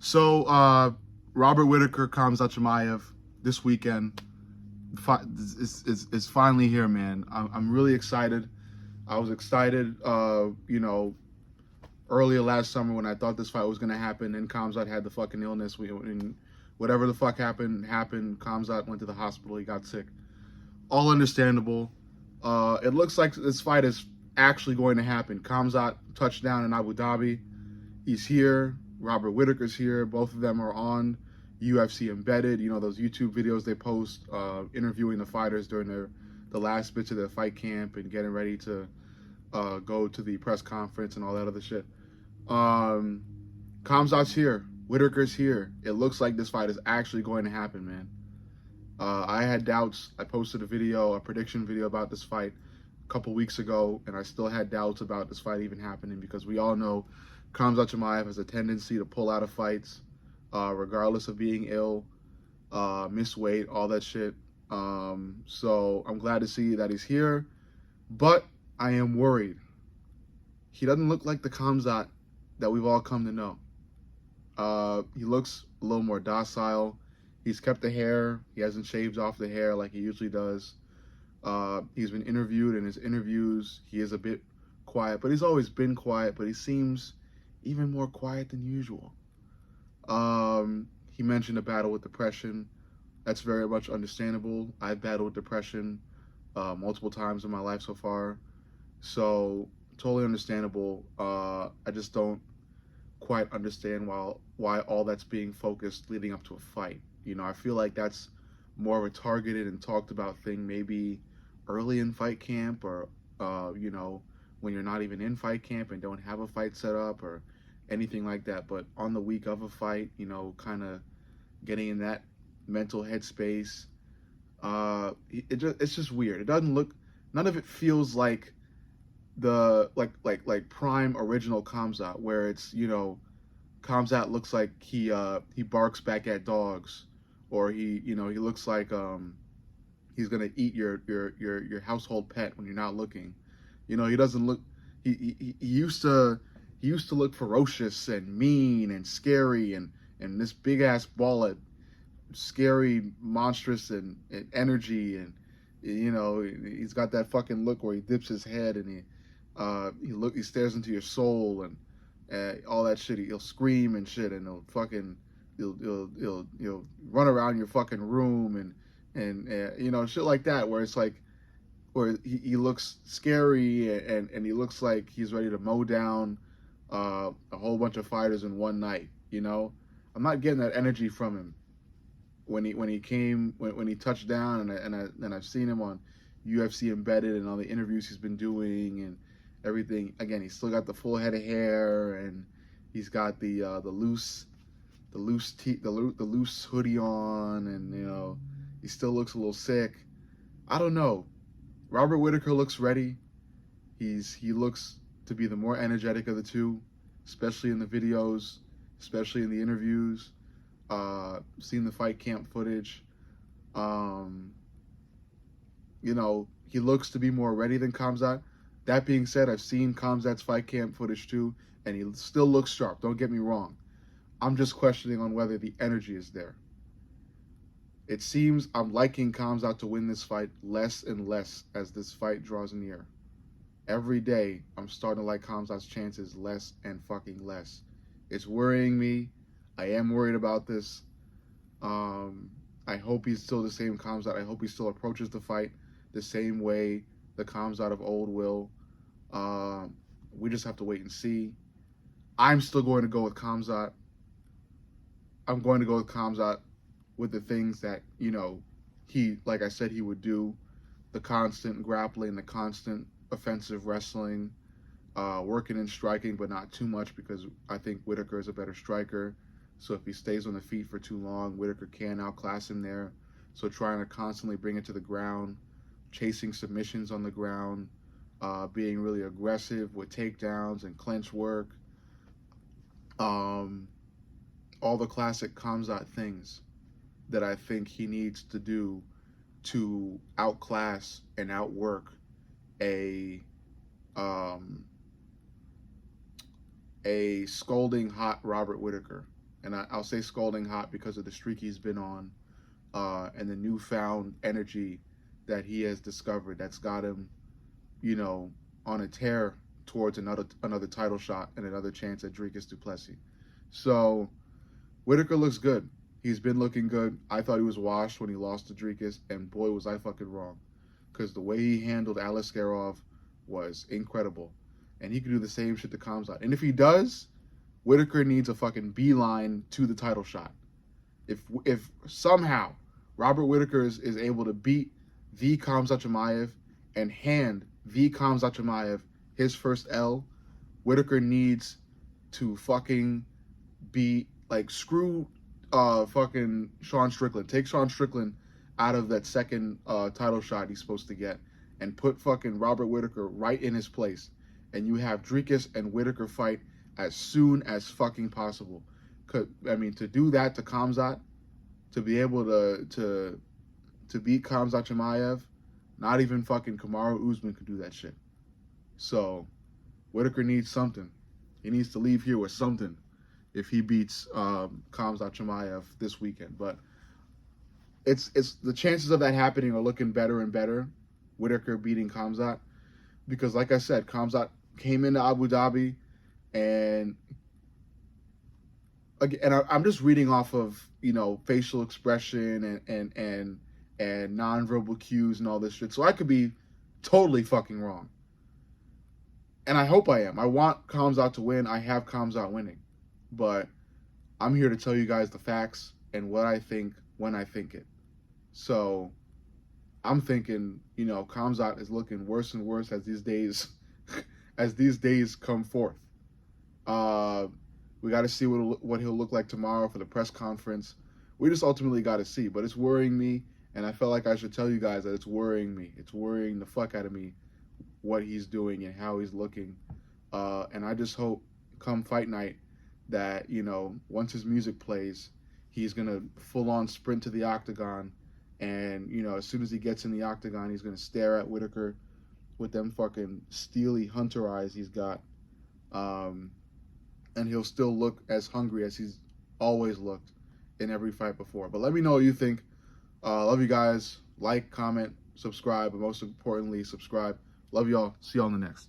So, Robert Whitaker, Khamzat Chimaev, this weekend is finally here, man. I'm really excited. I was excited, earlier last summer when I thought this fight was gonna happen, and Khamzat had the fucking illness. And whatever the fuck happened. Khamzat went to the hospital. He got sick. All understandable. It looks like this fight is actually going to happen. Khamzat touched down in Abu Dhabi. He's here. Robert Whitaker's here. Both of them are on UFC Embedded. You know, those YouTube videos they post interviewing the fighters during the last bits of their fight camp and getting ready to go to the press conference and all that other shit. Khamzat's here. Whitaker's here. It looks like this fight is actually going to happen, man. I had doubts. I posted a prediction video about this fight a couple weeks ago, and I still had doubts about this fight even happening because we all know Khamzat Chimaev has a tendency to pull out of fights, regardless of being ill, miss weight, all that shit. So I'm glad to see that he's here, but I am worried. He doesn't look like the Khamzat that we've all come to know. He looks a little more docile. He's kept the hair. He hasn't shaved off the hair like he usually does. He's been interviewed. In his interviews, he is a bit quiet, but he's always been quiet, but he seems even more quiet than usual. He mentioned a battle with depression. That's very much understandable. I've battled with depression multiple times in my life so far. So, totally understandable. I just don't quite understand why all that's being focused leading up to a fight. You know, I feel like that's more of a targeted and talked about thing maybe early in fight camp or, when you're not even in fight camp and don't have a fight set up or anything like that. But on the week of a fight, kind of getting in that mental headspace, it's just weird. It doesn't look, none of it feels like the like prime original Khamzat, where it's Khamzat looks like he barks back at dogs, or he looks like he's gonna eat your household pet when you're not looking. He doesn't look. He used to look ferocious and mean and scary and this big ass ball of scary, monstrous and energy, and he's got that fucking look where he dips his head and he stares into your soul and all that shit. He'll scream and shit, and he'll run around your fucking room and shit like that, where it's like, where he looks scary and he looks like he's ready to mow down a whole bunch of fighters in one night. I'm not getting that energy from him when he touched down, and I've seen him on UFC Embedded and all the interviews he's been doing and everything. Again, he's still got the full head of hair, and he's got the loose hoodie on, and he still looks a little sick. I don't know. Robert Whitaker looks ready. He looks to be the more energetic of the two, especially in the videos, especially in the interviews. Seen the fight camp footage. He looks to be more ready than Khamzat. That being said, I've seen Khamzat's fight camp footage too, and he still looks sharp. Don't get me wrong. I'm just questioning on whether the energy is there. It seems I'm liking Khamzat to win this fight less and less as this fight draws near. Every day, I'm starting to like Khamzat's chances less and fucking less. It's worrying me. I am worried about this. I hope he's still the same Khamzat. I hope he still approaches the fight the same way the Khamzat of old will. We just have to wait and see. I'm still going to go with Khamzat. I'm going to go with Khamzat with the things that, he, like I said, he would do. The constant grappling, the constant offensive wrestling, working and striking, but not too much, because I think Whitaker is a better striker. So if he stays on the feet for too long, Whitaker can outclass him there. So trying to constantly bring it to the ground, chasing submissions on the ground, being really aggressive with takedowns and clinch work. All the classic Khamzat things that I think he needs to do to outclass and outwork a scolding hot Robert Whitaker. and I'll say scalding hot because of the streak he's been on, and the newfound energy that he has discovered that's got him, you know, on a tear towards another title shot and another chance at Dricus du Plessis. So Whitaker looks good. He's been looking good. I thought he was washed when he lost to Dricus, and boy, was I fucking wrong. Because the way he handled Aliskerov was incredible. And he could do the same shit to Khamzat. And if he does, Whitaker needs a fucking beeline to the title shot. If somehow Robert Whitaker is able to beat the Khamzat Chimaev and hand the Khamzat Chimaev his first L, Whitaker needs to fucking be like, screw fucking Sean Strickland. Take Sean Strickland out of that second title shot he's supposed to get and put fucking Robert Whitaker right in his place. And you have Dricus and Whitaker fight as soon as fucking possible. I mean, to do that to Khamzat, to be able to beat Khamzat Chimaev, not even fucking Kamaru Usman could do that shit. So Whitaker needs something. He needs to leave here with something if he beats Khamzat Chimaev this weekend. But it's the chances of that happening are looking better and better. Whitaker beating Khamzat, because like I said, Khamzat came into Abu Dhabi, and again, I'm just reading off of, you know, facial expression and nonverbal cues and all this shit. So I could be totally fucking wrong, and I hope I am. I want Khamzat to win. I have Khamzat winning, but I'm here to tell you guys the facts and what I think when I think it. So I'm thinking, you know, Khamzat is looking worse and worse as these days come forth. We got to see what he'll look like tomorrow for the press conference. We just ultimately got to see, but it's worrying me, and I felt like I should tell you guys that it's worrying me. It's worrying the fuck out of me what he's doing and how he's looking. And I just hope come fight night that, you know, once his music plays, he's going to full-on sprint to the octagon. And, you know, as soon as he gets in the octagon, he's going to stare at Whitaker with them fucking steely hunter eyes he's got. And he'll still look as hungry as he's always looked in every fight before. But let me know what you think. Love you guys. Like, comment, subscribe, but most importantly, subscribe. Love y'all. See y'all on the next.